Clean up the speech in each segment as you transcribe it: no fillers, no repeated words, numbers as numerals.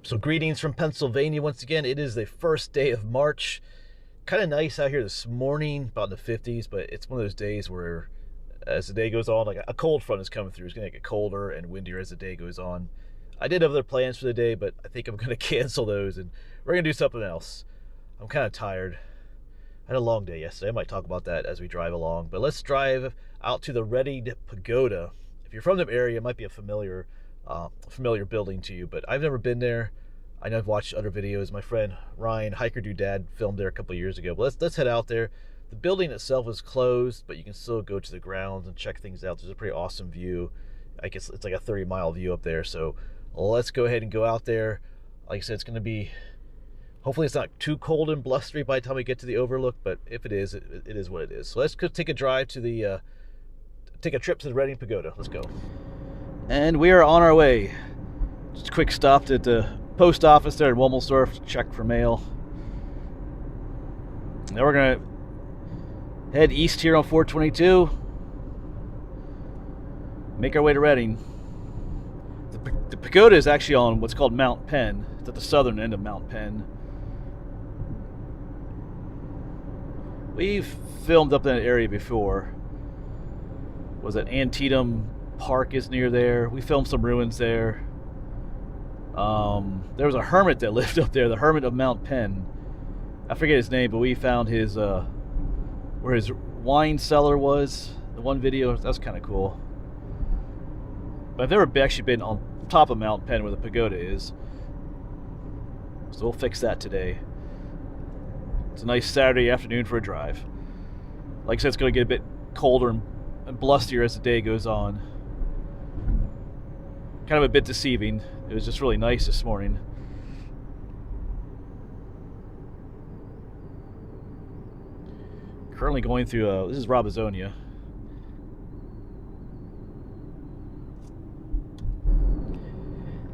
So greetings from Pennsylvania once again. It is the first day of March. Kind of nice out here this morning, about in the 50s, but it's one of those days where as the day goes on, like a cold front is coming through. It's going to get colder and windier as the day goes on. I did have other plans for the day, but I think I'm going to cancel those and we're going to do something else. I'm kind of tired. I had a long day yesterday. I might talk about that as we drive along, but let's drive out to the Reading Pagoda. If you're from the area, it might be a familiar building to you, but I've never been there. I know I've watched other videos. My friend Ryan, Hiker Doodad, filmed there a couple years ago. But let's head out there. The building itself is closed, but you can still go to the grounds and check things out. There's a pretty awesome view. I guess it's like a 30-mile view up there. So let's go ahead and go out there. Like I said, it's going to be, hopefully it's not too cold and blustery by the time we get to the overlook, but if it is, it is what it is. So let's go take a drive to the, take a trip to the Reading Pagoda. Let's go. And we are on our way. Just a quick stop at the post office there in Womelsdorf to check for mail. Now we're going to head east here on 422. Make our way to Reading. The Pagoda is actually on what's called Mount Penn. It's at the southern end of Mount Penn. We've filmed up in that area before. Was it Antietam Park is near there. We filmed some ruins there. There was a hermit that lived up there, the hermit of Mount Penn. I forget his name, but we found his where his wine cellar was. The one video, that's kind of cool. But I've never actually been on top of Mount Penn where the pagoda is, so we'll fix that today. It's a nice Saturday afternoon for a drive. Like I said, it's going to get a bit colder and blustier as the day goes on. Kind of a bit deceiving. It was just really nice this morning. Currently going through, this is Robizonia.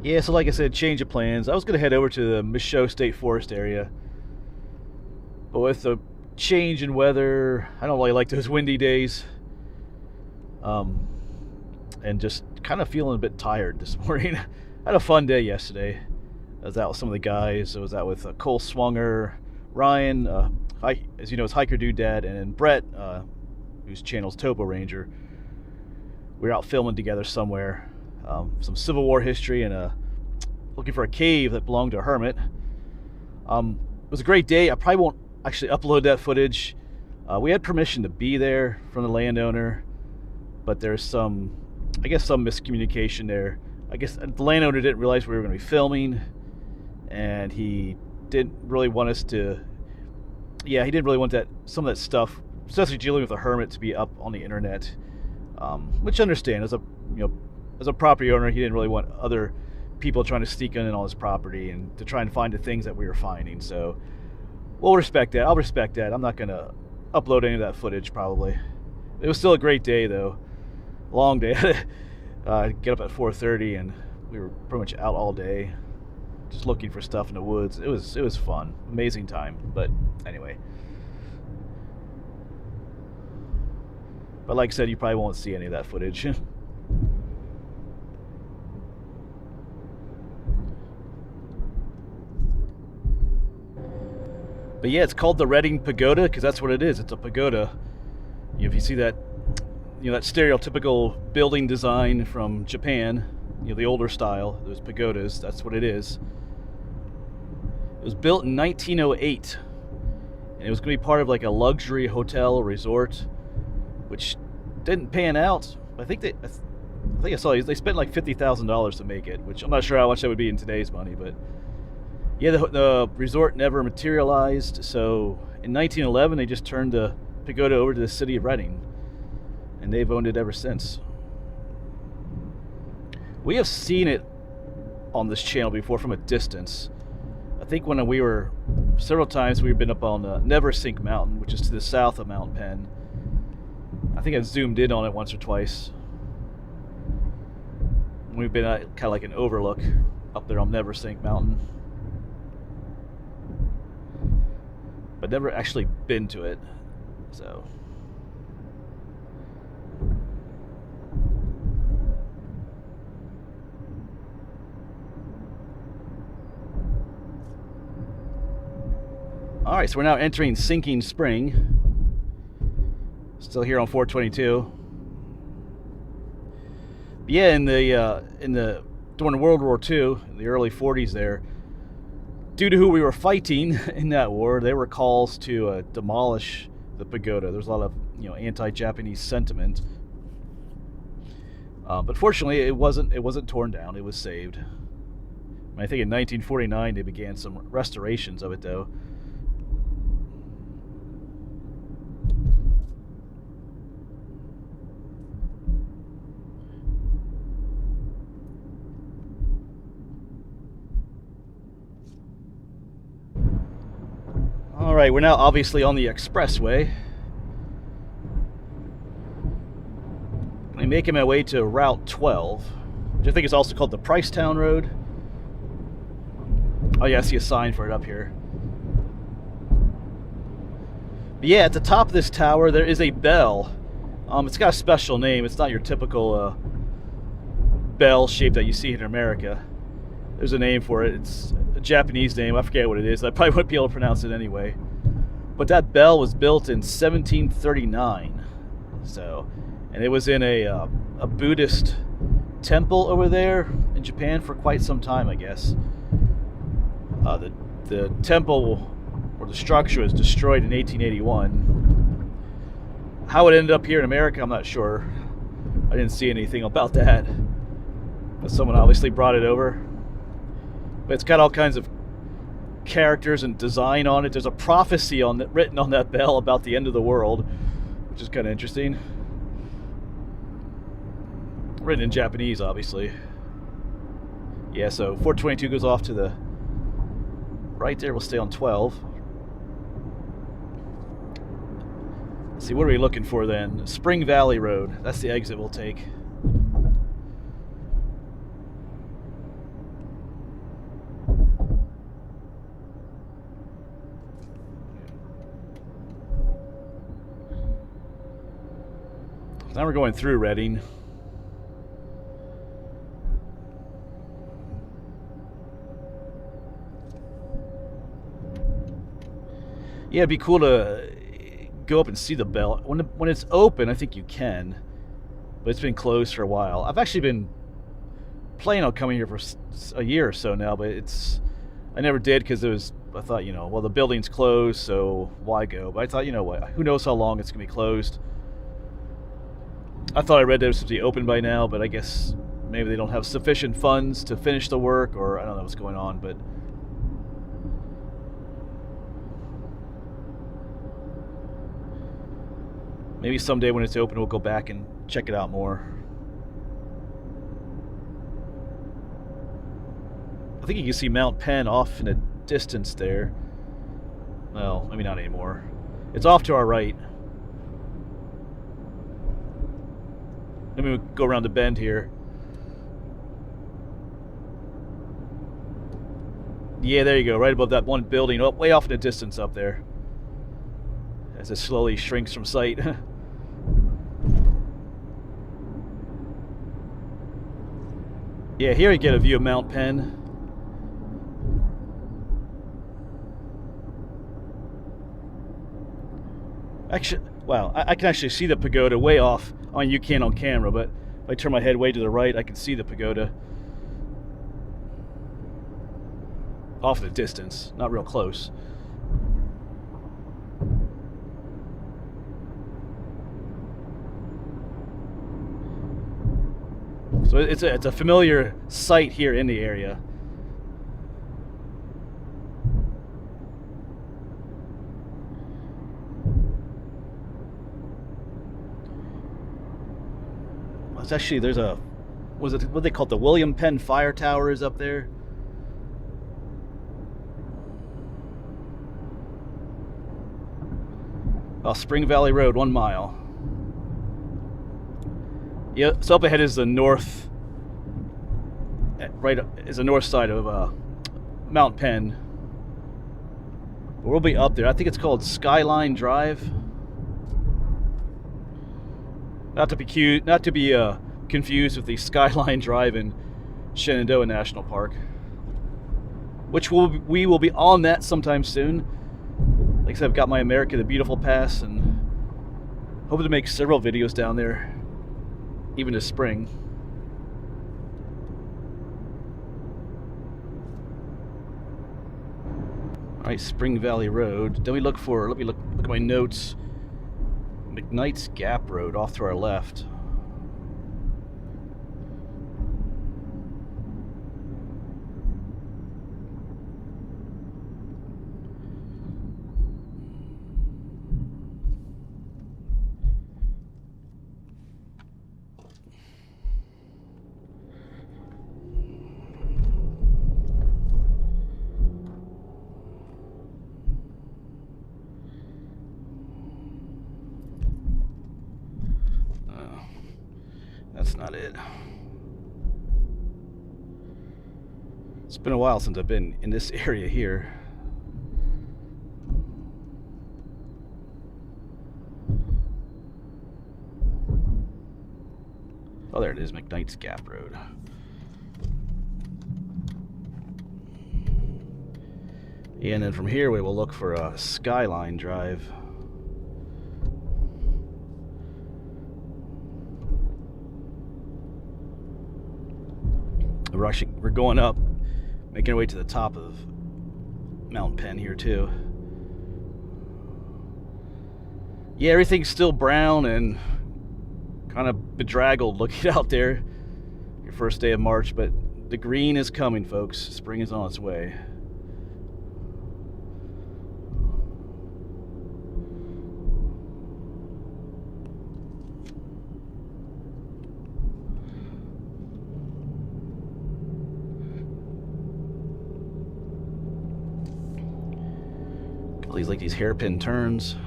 Yeah, so like I said, change of plans. I was going to head over to the Michaud State Forest area. But with the change in weather, I don't really like those windy days. And just kind of feeling a bit tired this morning. I had a fun day yesterday. I was out with some of the guys. I was out with Cole Swanger, Ryan, as you know, it's Hiker Doodad, and then Brett, whose channel's Topo Ranger. We were out filming together somewhere. Some Civil War history and looking for a cave that belonged to a hermit. It was a great day. I probably won't actually upload that footage. We had permission to be there from the landowner, but there's some, I guess, some miscommunication there. I guess the landowner didn't realize we were going to be filming, and he didn't really want us to, he didn't really want that, some of that stuff, especially dealing with a hermit, to be up on the internet, which I understand. As a property owner, he didn't really want other people trying to sneak in on his property and to try and find the things that we were finding. So we'll respect that. I'll respect that. I'm not going to upload any of that footage, probably. It was still a great day, though. Long day. Get up at 4:30, and we were pretty much out all day, just looking for stuff in the woods. It was fun, amazing time. But anyway, but like I said, you probably won't see any of that footage. But yeah, it's called the Reading Pagoda because that's what it is. It's a pagoda. If you see that, that stereotypical building design from Japan, the older style, those pagodas, that's what it is. It was built in 1908, and it was going to be part of like a luxury hotel resort, which didn't pan out. I think I saw they spent like $50,000 to make it, which I'm not sure how much that would be in today's money, but yeah, the resort never materialized. So in 1911, they just turned the pagoda over to the city of Reading, and they've owned it ever since. We have seen it on this channel before from a distance. I think when we were, several times we've been up on Neversink Mountain, which is to the south of Mount Penn. I think I've zoomed in on it once or twice. We've been at kind of like an overlook up there on Neversink Mountain, but never actually been to it. So Alright, so we're now entering Sinking Spring. Still here on 422. But yeah, during World War II, in the early 40s there, due to who we were fighting in that war, there were calls to demolish the pagoda. There's a lot of anti-Japanese sentiment. But fortunately, it wasn't torn down. It was saved. I think in 1949 they began some restorations of it, though. Alright, we're now obviously on the expressway. I'm making my way to Route 12, which I think is also called the Pricetown Road. Oh yeah, I see a sign for it up here. But yeah, at the top of this tower there is a bell. It's got a special name. It's not your typical bell shape that you see in America. There's a name for it. It's a Japanese name. I forget what it is. I probably wouldn't be able to pronounce it anyway. But that bell was built in 1739. And it was in a Buddhist temple over there in Japan for quite some time, I guess. The temple, or the structure, was destroyed in 1881. How it ended up here in America, I'm not sure. I didn't see anything about that. But someone obviously brought it over. But it's got all kinds of characters and design on it. There's a prophecy written on that bell about the end of the world, which is kind of interesting. Written in Japanese, obviously. Yeah, so 422 goes off to the right there. We'll stay on 12. Let's see, what are we looking for then? Spring Valley Road. That's the exit we'll take. Now we're going through Reading. Yeah, it'd be cool to go up and see the bell. When it's open, I think you can. But it's been closed for a while. I've actually been planning on coming here for a year or so now, but I never did because I thought, well, the building's closed, so why go? But I thought, what, who knows how long it's going to be closed. I thought I read that it was supposed to be open by now, but I guess maybe they don't have sufficient funds to finish the work, or I don't know what's going on, but maybe someday when it's open we'll go back and check it out more. I think you can see Mount Penn off in a distance there. Well, maybe not anymore. It's off to our right. Let me go around the bend here. Yeah, there you go, right above that one building, way off in the distance up there, as it slowly shrinks from sight. Yeah, here you get a view of Mount Penn. Actually, wow, I can actually see the pagoda way off. I mean, you can't on camera, but if I turn my head way to the right, I can see the pagoda. Off in the distance, not real close. So it's a familiar sight here in the area. It's actually, there's what they call the William Penn Fire Tower is up there. Spring Valley Road, 1 mile. Yeah, so up ahead is the north, right is the north side of Mount Penn. We'll be up there. I think it's called Skyline Drive. Not to be confused with the Skyline Drive in Shenandoah National Park, which we will be on that sometime soon. Like I said, I've got my America the Beautiful pass and hoping to make several videos down there, even this spring. Alright, Spring Valley Road. Then we look for, let me look at my notes. McKnight's Gap Road off to our left. That's not it. It's been a while since I've been in this area here. Oh, there it is, McKnight's Gap Road. And then from here we will look for a Skyline Drive. We're going up, making our way to the top of Mount Penn here too. Yeah, everything's still brown and kind of bedraggled looking out there. Your first day of March, but the green is coming, folks. Spring is on its way. These like these hairpin turns.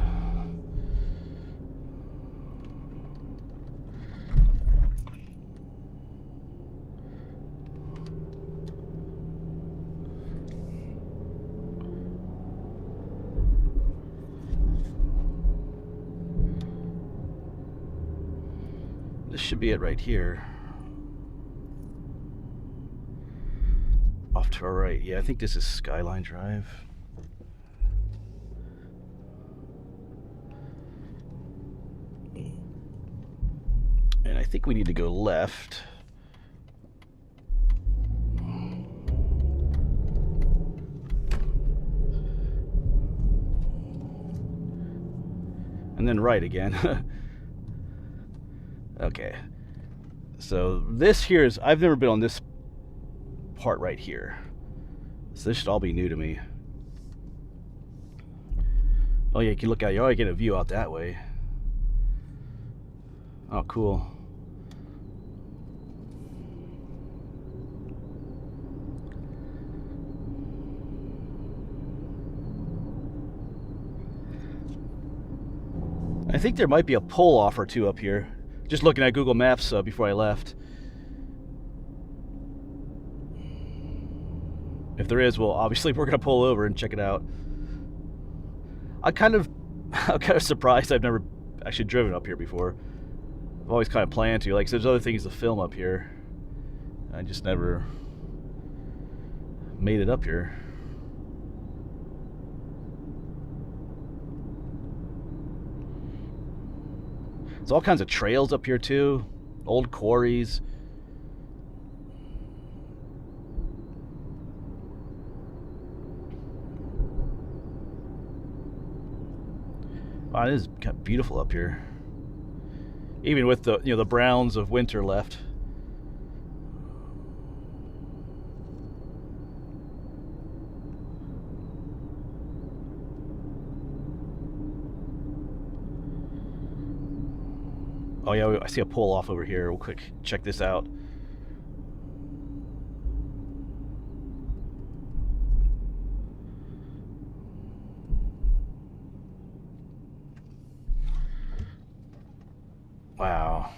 This should be it right here. Off to our right. Yeah, I think this is Skyline Drive. And I think we need to go left. And then right again. Okay. So this here is, I've never been on this part right here. So this should all be new to me. Oh yeah, you can look out, you already get a view out that way. Oh, cool. I think there might be a pull off or two up here. Just looking at Google Maps before I left. If there is, well, obviously we're gonna pull over and check it out. I'm kind of surprised I've never actually driven up here before. I've always kind of planned to. Like, there's other things to film up here. I just never made it up here. There's all kinds of trails up here too. Old quarries. Wow, it is kind of beautiful up here. Even with the, you know, the browns of winter left. Oh yeah, I see a pull off over here. Real quick, check this out. Wow.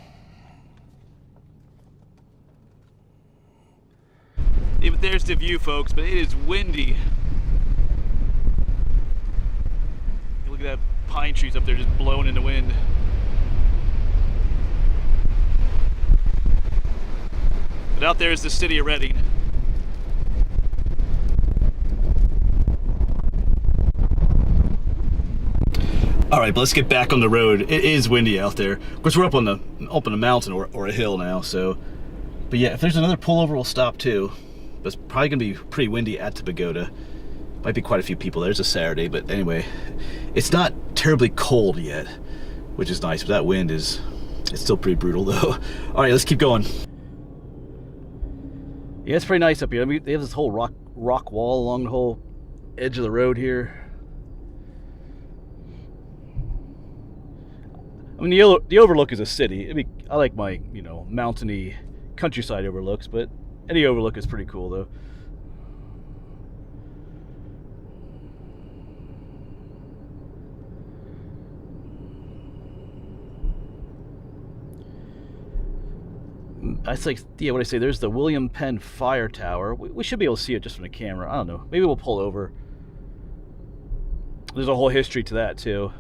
Even there's the view, folks, but it is windy. Look at that pine trees up there just blowing in the wind. But out there is the city of Reading. All right, but let's get back on the road. It is windy out there. Of course, we're up on a mountain or a hill now. So, but yeah, if there's another pullover, we'll stop too. But it's probably gonna be pretty windy at the Pagoda. Might be quite a few people. There's a Saturday, but anyway, it's not terribly cold yet, which is nice. But that wind it's still pretty brutal though. All right, let's keep going. Yeah, it's pretty nice up here. I mean, they have this whole rock wall along the whole edge of the road here. I mean, the overlook is a city. I mean, I like my, mountainy countryside overlooks, but any overlook is pretty cool, though. It's like, yeah, what I say, there's the William Penn Fire Tower. We should be able to see it just from the camera. I don't know. Maybe we'll pull over. There's a whole history to that, too.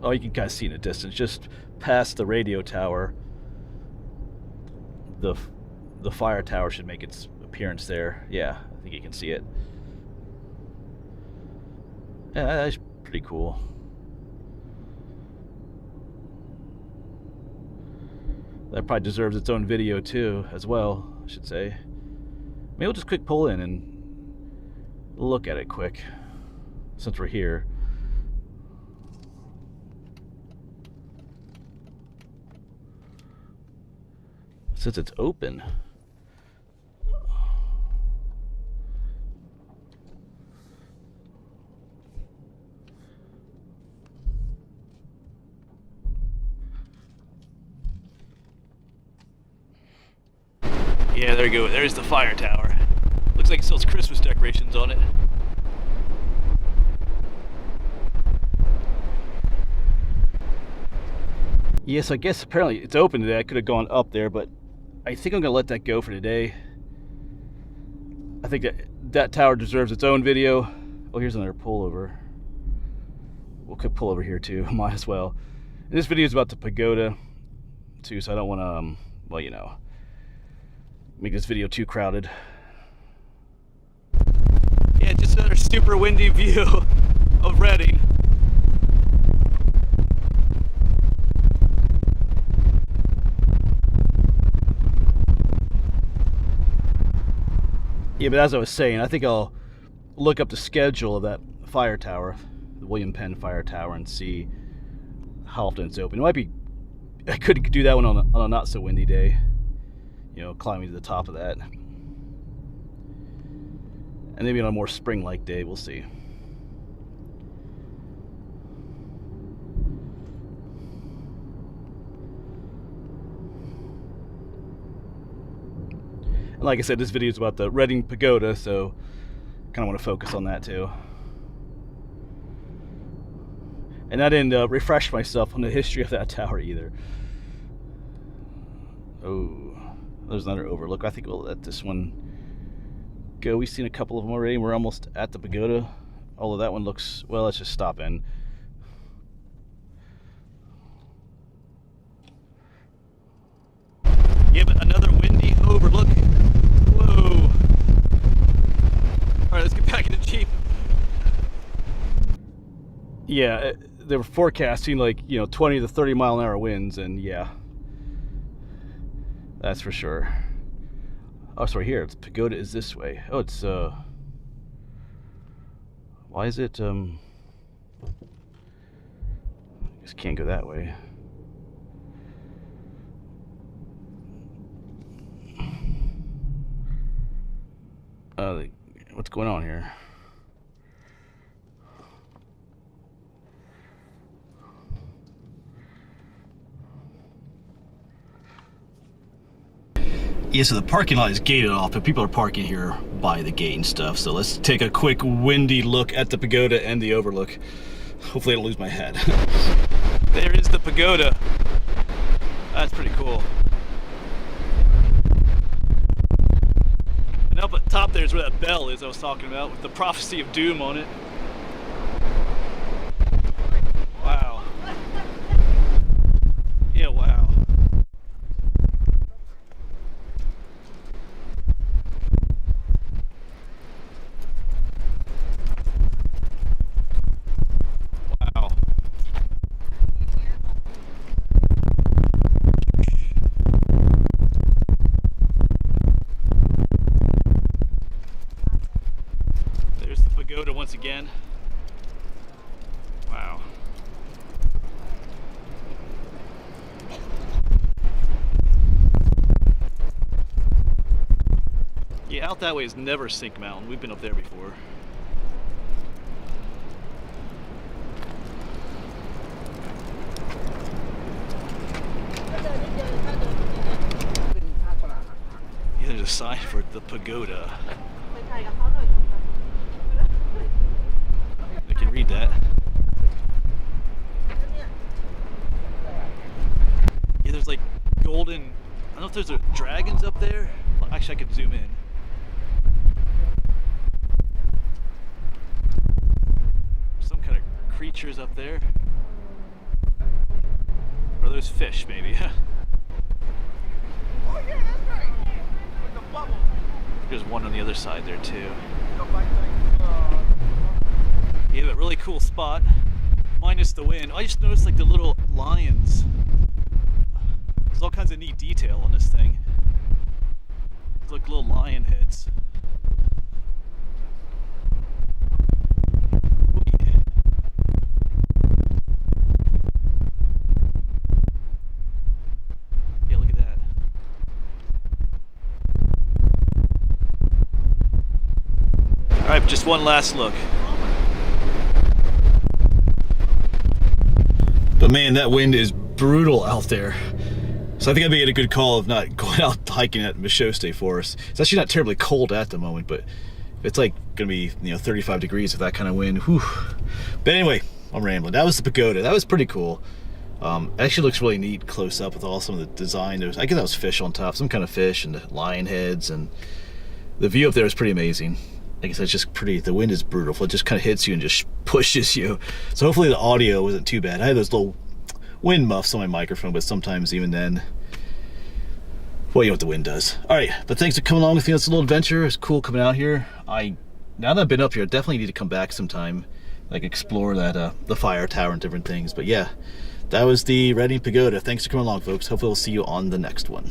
Oh, you can kind of see in the distance, just past the radio tower. The fire tower should make its appearance there. Yeah, I think you can see it. Yeah, that's pretty cool. That probably deserves its own video too, as well, I should say. Maybe we'll just quick pull in and look at it quick, since we're here. Since it's open. Yeah, there you go. There's the fire tower. Looks like it still has Christmas decorations on it. Yes, I guess apparently it's open today. I could have gone up there, but I think I'm going to let that go for today. I think that tower deserves its own video. Oh, here's another pullover. We'll could pull over here too. Might as well. And this video is about the Pagoda too, so I don't want to, well, make this video too crowded. Yeah, just another super windy view of Reading. Yeah, but as I was saying, I think I'll look up the schedule of that fire tower, the William Penn Fire Tower, and see how often it's open. It might be, I could do that one on a not so windy day, climbing to the top of that. And maybe on a more spring-like day, we'll see. Like I said, this video is about the Reading Pagoda, so kind of want to focus on that too. And I didn't refresh myself on the history of that tower either. Oh, there's another overlook. I think we'll let this one go. We've seen a couple of them already. We're almost at the Pagoda. Although that one looks, well, let's just stop in. Yeah, but another windy overlook. Whoa. Alright, let's get back in the Jeep. Yeah, they were forecasting like, 20 to 30 mile an hour winds, and yeah. That's for sure. Oh, it's right here. It's Pagoda is this way. Oh, it's, why is it, I just can't go that way. What's going on here? Yeah, so the parking lot is gated off, but people are parking here by the gate and stuff. So let's take a quick windy look at the Pagoda and the overlook. Hopefully I don't lose my head. There is the Pagoda. That's pretty cool. And up at top there's where that bell is I was talking about, with the prophecy of doom on it. Wow. Yeah, wow. Pagoda once again. Wow. Yeah, out that way is never Sink Mountain. We've been up there before. Yeah, there's a sign for the Pagoda. I can read that. Yeah, there's like golden, I don't know if there's dragons up there. Well, actually, I could zoom in. Some kind of creatures up there. Or those fish, maybe. Oh yeah, that's right. With the bubble. There's one on the other side there too. Yeah, but really cool spot. Minus the wind. I just noticed like the little lions. There's all kinds of neat detail on this thing. It's like little lion heads. Yeah, look at that. Alright, just one last look. But man, that wind is brutal out there. So I think I made a good call of not going out hiking at Michaux State Forest. It's actually not terribly cold at the moment, but it's like gonna be 35 degrees with that kind of wind. Whew. But anyway, I'm rambling. That was the Pagoda. That was pretty cool. It actually looks really neat close up with all some of the design. I guess that was fish on top, some kind of fish and the lion heads, and the view up there is pretty amazing. Like I said, it's just pretty. The wind is brutal. It just kind of hits you and just pushes you. So hopefully the audio wasn't too bad. I had those little wind muffs on my microphone, but sometimes even then, well, you know what the wind does. All right, but thanks for coming along with me on this little adventure. It's cool coming out here. Now that I've been up here, I definitely need to come back sometime, like explore that the fire tower and different things. But yeah, that was the Reading Pagoda. Thanks for coming along, folks. Hopefully we'll see you on the next one.